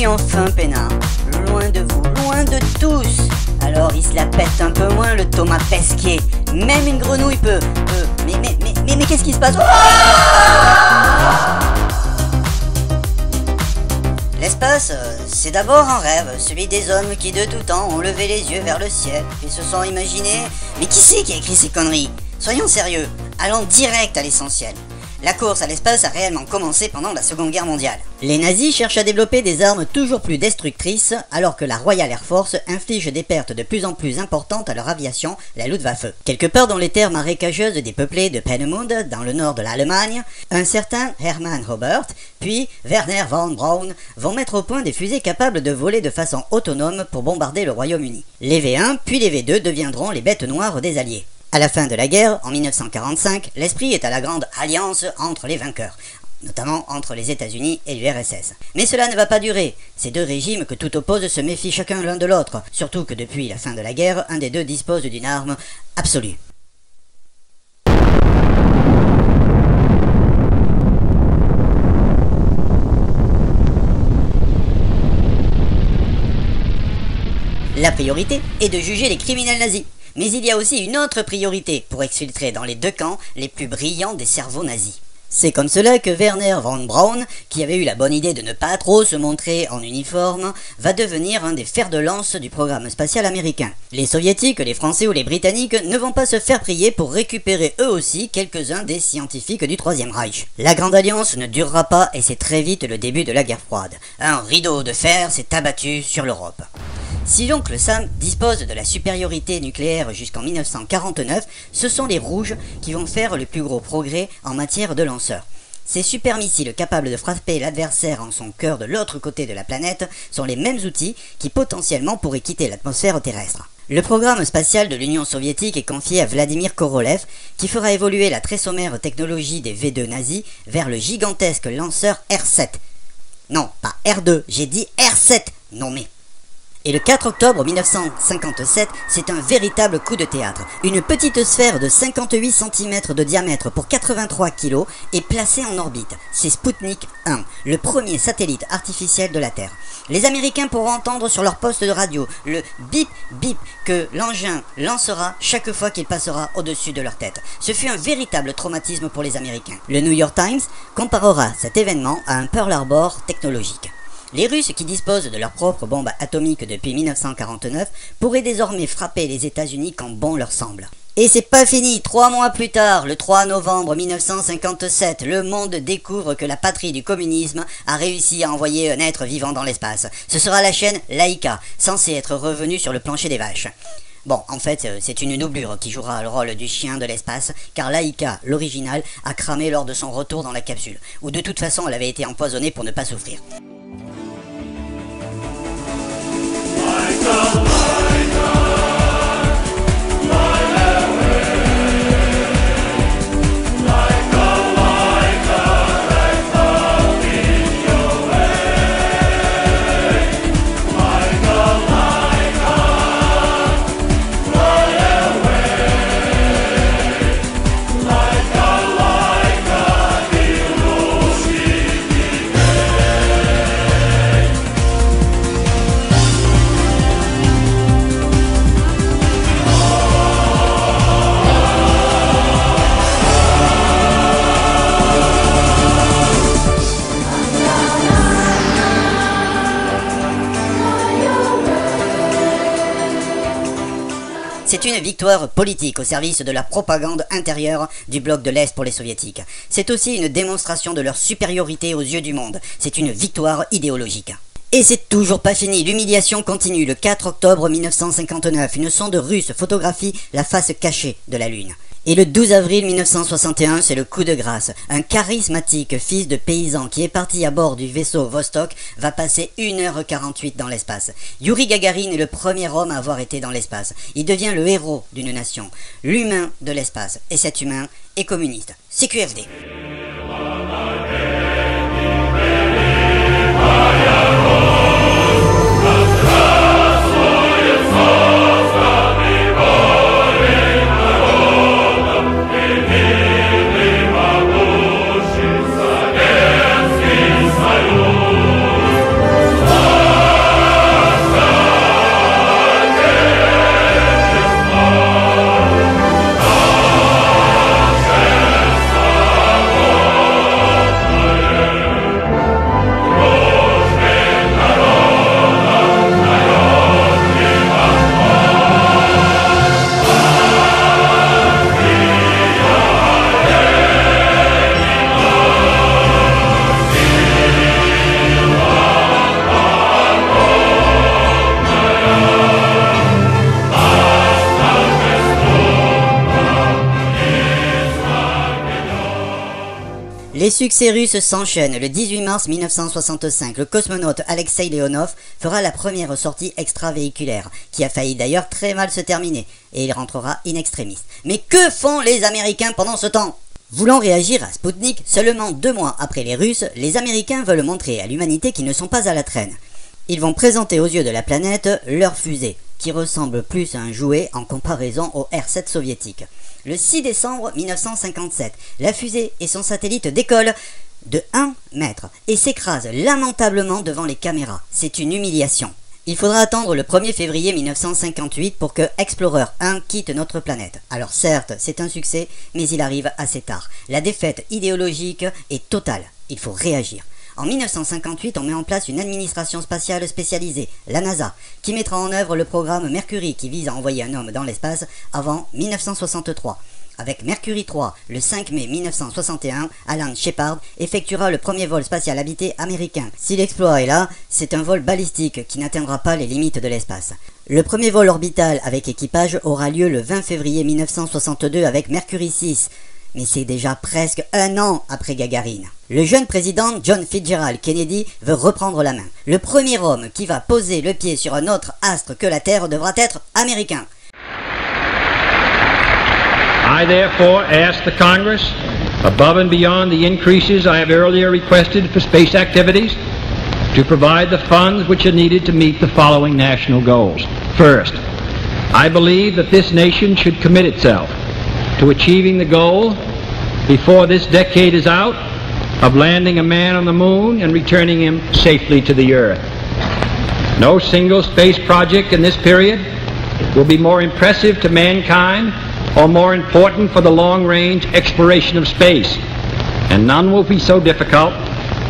Oui, enfin, Peinard. Loin de vous, loin de tous. Alors il se la pète un peu moins le Thomas Pesquet. Même une grenouille peut... Mais qu'est-ce qui se passe? L'espace, c'est d'abord un rêve, celui des hommes qui de tout temps ont levé les yeux vers le ciel et se sont imaginés... Mais qui c'est qui a écrit ces conneries? Soyons sérieux, allons direct à l'essentiel. La course à l'espace a réellement commencé pendant la Seconde Guerre mondiale. Les nazis cherchent à développer des armes toujours plus destructrices, alors que la Royal Air Force inflige des pertes de plus en plus importantes à leur aviation, la Luftwaffe. Quelque part dans les terres marécageuses dépeuplées de Peenemünde, dans le nord de l'Allemagne, un certain Hermann Robert, puis Werner von Braun vont mettre au point des fusées capables de voler de façon autonome pour bombarder le Royaume-Uni. Les V1 puis les V2 deviendront les bêtes noires des Alliés. À la fin de la guerre, en 1945, l'esprit est à la grande alliance entre les vainqueurs, notamment entre les États-Unis et l'URSS. Mais cela ne va pas durer. Ces deux régimes que tout oppose se méfient chacun l'un de l'autre, surtout que depuis la fin de la guerre, un des deux dispose d'une arme absolue. La priorité est de juger les criminels nazis. Mais il y a aussi une autre priorité pour exfiltrer dans les deux camps les plus brillants des cerveaux nazis. C'est comme cela que Werner von Braun, qui avait eu la bonne idée de ne pas trop se montrer en uniforme, va devenir un des fers de lance du programme spatial américain. Les soviétiques, les français ou les britanniques ne vont pas se faire prier pour récupérer eux aussi quelques-uns des scientifiques du Troisième Reich. La Grande Alliance ne durera pas et c'est très vite le début de la guerre froide. Un rideau de fer s'est abattu sur l'Europe. Si l'oncle Sam dispose de la supériorité nucléaire jusqu'en 1949, ce sont les Rouges qui vont faire le plus gros progrès en matière de lanceurs. Ces super missiles capables de frapper l'adversaire en son cœur de l'autre côté de la planète sont les mêmes outils qui potentiellement pourraient quitter l'atmosphère terrestre. Le programme spatial de l'Union soviétique est confié à Vladimir Korolev, qui fera évoluer la très sommaire technologie des V2 nazis vers le gigantesque lanceur R7. Non, pas R2, j'ai dit R7, non mais... Et le 4 octobre 1957, c'est un véritable coup de théâtre. Une petite sphère de 58 cm de diamètre pour 83 kg est placée en orbite. C'est Sputnik 1, le premier satellite artificiel de la Terre. Les Américains pourront entendre sur leur poste de radio le bip bip que l'engin lancera chaque fois qu'il passera au-dessus de leur tête. Ce fut un véritable traumatisme pour les Américains. Le New York Times comparera cet événement à un Pearl Harbor technologique. Les Russes, qui disposent de leur propre bombe atomique depuis 1949, pourraient désormais frapper les États-Unis quand bon leur semble. Et c'est pas fini, 3 mois plus tard, le 3 novembre 1957, le monde découvre que la patrie du communisme a réussi à envoyer un être vivant dans l'espace. Ce sera la chaîne Laika, censée être revenue sur le plancher des vaches. Bon, en fait, c'est une doublure qui jouera le rôle du chien de l'espace, car Laika, l'original, a cramé lors de son retour dans la capsule, où de toute façon elle avait été empoisonnée pour ne pas souffrir. C'est une victoire politique au service de la propagande intérieure du bloc de l'Est pour les soviétiques. C'est aussi une démonstration de leur supériorité aux yeux du monde. C'est une victoire idéologique. Et c'est toujours pas fini, l'humiliation continue. Le 4 octobre 1959, une sonde russe photographie la face cachée de la Lune. Et le 12 avril 1961, c'est le coup de grâce. Un charismatique fils de paysan qui est parti à bord du vaisseau Vostok va passer 1h48 dans l'espace. Yuri Gagarin est le premier homme à avoir été dans l'espace. Il devient le héros d'une nation, l'humain de l'espace. Et cet humain est communiste. CQFD. Sojusz. Les succès russes s'enchaînent. Le 18 mars 1965, le cosmonaute Alexei Leonov fera la première sortie extravéhiculaire, qui a failli d'ailleurs très mal se terminer, et il rentrera in extremis. Mais que font les Américains pendant ce temps ? Voulant réagir à Sputnik, seulement 2 mois après les Russes, les Américains veulent montrer à l'humanité qu'ils ne sont pas à la traîne. Ils vont présenter aux yeux de la planète leur fusée, qui ressemble plus à un jouet en comparaison au R-7 soviétique. Le 6 décembre 1957, la fusée et son satellite décollent de 1 mètre et s'écrasent lamentablement devant les caméras. C'est une humiliation. Il faudra attendre le 1er février 1958 pour que Explorer 1 quitte notre planète. Alors certes, c'est un succès, mais il arrive assez tard. La défaite idéologique est totale. Il faut réagir. En 1958, on met en place une administration spatiale spécialisée, la NASA, qui mettra en œuvre le programme Mercury qui vise à envoyer un homme dans l'espace avant 1963. Avec Mercury 3, le 5 mai 1961, Alan Shepard effectuera le premier vol spatial habité américain. Si l'exploit est là, c'est un vol balistique qui n'atteindra pas les limites de l'espace. Le premier vol orbital avec équipage aura lieu le 20 février 1962 avec Mercury 6. Mais c'est déjà presque 1 an après Gagarine. Le jeune président John Fitzgerald Kennedy veut reprendre la main. Le premier homme qui va poser le pied sur un autre astre que la Terre devra être américain. I therefore ask the Congress, above and beyond the increases I have earlier requested for space activities, to provide the funds which are needed to meet the following national goals. First, I believe that this nation should commit itself to achieving the goal, before this decade is out, of landing a man on the moon and returning him safely to the Earth. No single space project in this period will be more impressive to mankind or more important for the long-range exploration of space, and none will be so difficult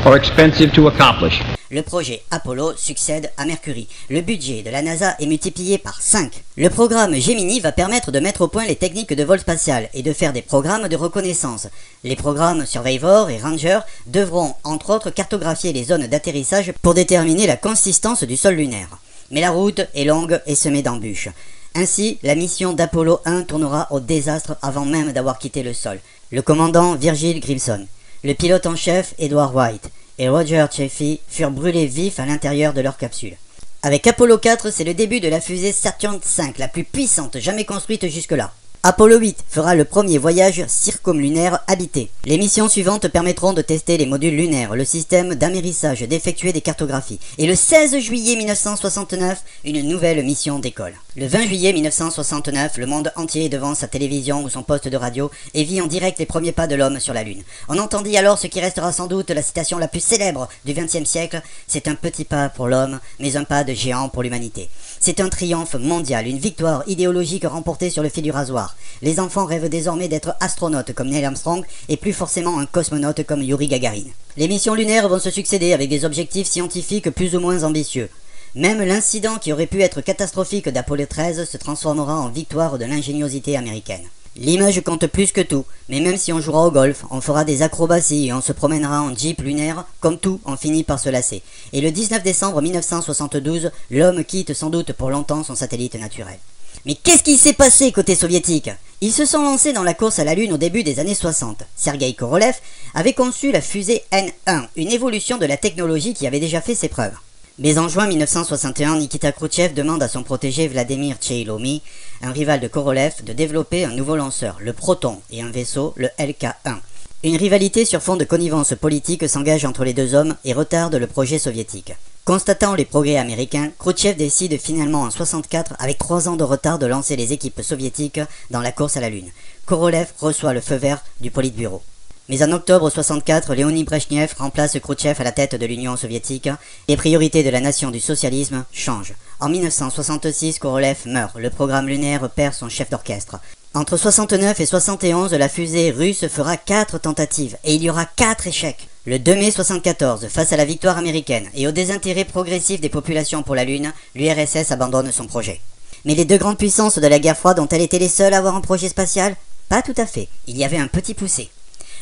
or expensive to accomplish. Le projet Apollo succède à Mercury. Le budget de la NASA est multiplié par 5. Le programme Gemini va permettre de mettre au point les techniques de vol spatial et de faire des programmes de reconnaissance. Les programmes Surveyor et Ranger devront entre autres cartographier les zones d'atterrissage pour déterminer la consistance du sol lunaire. Mais la route est longue et semée d'embûches. Ainsi, la mission d'Apollo 1 tournera au désastre avant même d'avoir quitté le sol. Le commandant Virgil Gibson, le pilote en chef Edward White et Roger Chaffee furent brûlés vifs à l'intérieur de leur capsule. Avec Apollo 4, c'est le début de la fusée Saturn V, la plus puissante jamais construite jusque-là. Apollo 8 fera le premier voyage circumlunaire habité. Les missions suivantes permettront de tester les modules lunaires, le système d'amérissage, d'effectuer des cartographies. Et le 16 juillet 1969, une nouvelle mission décolle. Le 20 juillet 1969, le monde entier est devant sa télévision ou son poste de radio et vit en direct les premiers pas de l'homme sur la Lune. On entendit alors ce qui restera sans doute la citation la plus célèbre du XXe siècle. C'est un petit pas pour l'homme, mais un pas de géant pour l'humanité. C'est un triomphe mondial, une victoire idéologique remportée sur le fil du rasoir. Les enfants rêvent désormais d'être astronautes comme Neil Armstrong et plus forcément un cosmonaute comme Yuri Gagarin. Les missions lunaires vont se succéder avec des objectifs scientifiques plus ou moins ambitieux. Même l'incident qui aurait pu être catastrophique d'Apollo 13 se transformera en victoire de l'ingéniosité américaine. L'image compte plus que tout, mais même si on jouera au golf, on fera des acrobaties et on se promènera en jeep lunaire, comme tout, on finit par se lasser. Et le 19 décembre 1972, l'homme quitte sans doute pour longtemps son satellite naturel. Mais qu'est-ce qui s'est passé côté soviétique? Ils se sont lancés dans la course à la Lune au début des années 60. Sergueï Korolev avait conçu la fusée N1, une évolution de la technologie qui avait déjà fait ses preuves. Mais en juin 1961, Nikita Khrouchtchev demande à son protégé Vladimir Tcheïlomi, un rival de Korolev, de développer un nouveau lanceur, le Proton, et un vaisseau, le LK-1. Une rivalité sur fond de connivence politique s'engage entre les deux hommes et retarde le projet soviétique. Constatant les progrès américains, Khrouchtchev décide finalement en 1964, avec 3 ans de retard, de lancer les équipes soviétiques dans la course à la Lune. Korolev reçoit le feu vert du Politburo. Mais en octobre 1964, Léonid Brejnev remplace Khrouchtchev à la tête de l'Union soviétique. Les priorités de la nation du socialisme changent. En 1966, Korolev meurt. Le programme lunaire perd son chef d'orchestre. Entre 69 et 71, la fusée russe fera 4 tentatives et il y aura 4 échecs. Le 2 mai 1974, face à la victoire américaine et au désintérêt progressif des populations pour la Lune, l'URSS abandonne son projet. Mais les deux grandes puissances de la guerre froide ont-elles été les seules à avoir un projet spatial? Pas tout à fait. Il y avait un petit poussé.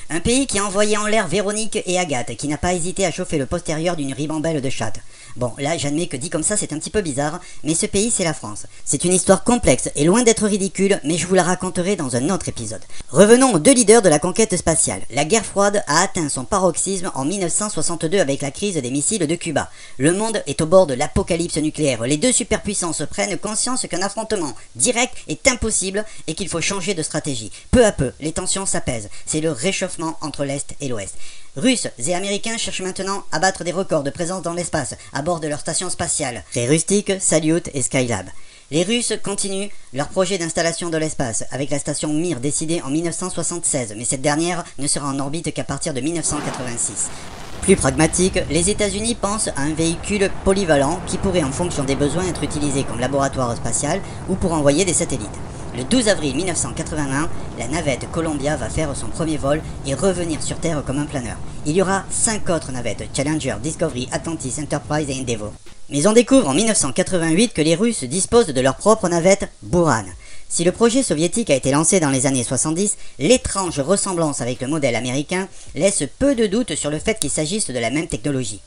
Un pays qui a envoyé en l'air Véronique et Agathe, qui n'a pas hésité à chauffer le postérieur d'une ribambelle de chatte. Bon, là j'admets que dit comme ça c'est un petit peu bizarre, mais ce pays c'est la France. C'est une histoire complexe et loin d'être ridicule, mais je vous la raconterai dans un autre épisode. Revenons aux deux leaders de la conquête spatiale. La guerre froide a atteint son paroxysme en 1962 avec la crise des missiles de Cuba. Le monde est au bord de l'apocalypse nucléaire. Les deux superpuissances prennent conscience qu'un affrontement direct est impossible et qu'il faut changer de stratégie. Peu à peu, les tensions s'apaisent. C'est le réchauffement entre l'Est et l'Ouest. Russes et Américains cherchent maintenant à battre des records de présence dans l'espace à bord de leur station spatiale, très rustique, Salyut et Skylab. Les Russes continuent leur projet d'installation de l'espace avec la station Mir décidée en 1976, mais cette dernière ne sera en orbite qu'à partir de 1986. Plus pragmatique, les États-Unis pensent à un véhicule polyvalent qui pourrait en fonction des besoins être utilisé comme laboratoire spatial ou pour envoyer des satellites. Le 12 avril 1981, la navette Columbia va faire son premier vol et revenir sur Terre comme un planeur. Il y aura 5 autres navettes, Challenger, Discovery, Atlantis, Enterprise et Endeavour. Mais on découvre en 1988 que les Russes disposent de leur propre navette Buran. Si le projet soviétique a été lancé dans les années 70, l'étrange ressemblance avec le modèle américain laisse peu de doute sur le fait qu'il s'agisse de la même technologie.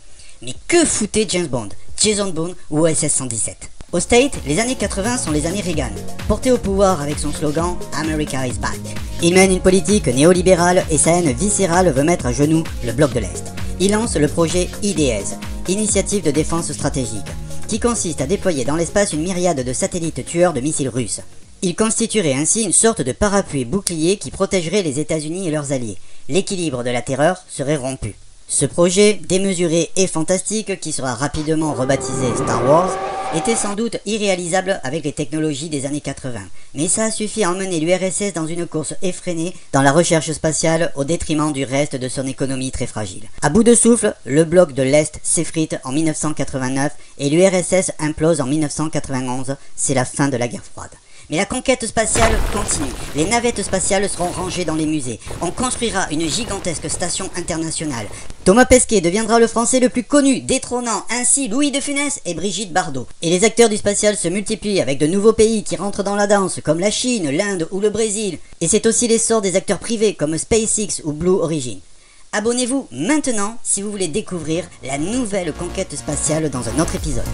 Mais que foutait James Bond, Jason Bourne ou OSS 117 ? Au States, les années 80 sont les années Reagan, porté au pouvoir avec son slogan « America is back ». Il mène une politique néolibérale et sa haine viscérale veut mettre à genoux le bloc de l'Est. Il lance le projet IDS, Initiative de défense stratégique, qui consiste à déployer dans l'espace une myriade de satellites tueurs de missiles russes. Il constituerait ainsi une sorte de parapluie bouclier qui protégerait les États-Unis et leurs alliés. L'équilibre de la terreur serait rompu. Ce projet, démesuré et fantastique, qui sera rapidement rebaptisé Star Wars, était sans doute irréalisable avec les technologies des années 80. Mais ça a suffi à emmener l'URSS dans une course effrénée dans la recherche spatiale au détriment du reste de son économie très fragile. À bout de souffle, le bloc de l'Est s'effrite en 1989 et l'URSS implose en 1991. C'est la fin de la guerre froide. Mais la conquête spatiale continue. Les navettes spatiales seront rangées dans les musées. On construira une gigantesque station internationale. Thomas Pesquet deviendra le Français le plus connu, détrônant ainsi Louis de Funès et Brigitte Bardot. Et les acteurs du spatial se multiplient avec de nouveaux pays qui rentrent dans la danse, comme la Chine, l'Inde ou le Brésil. Et c'est aussi l'essor des acteurs privés comme SpaceX ou Blue Origin. Abonnez-vous maintenant si vous voulez découvrir la nouvelle conquête spatiale dans un autre épisode.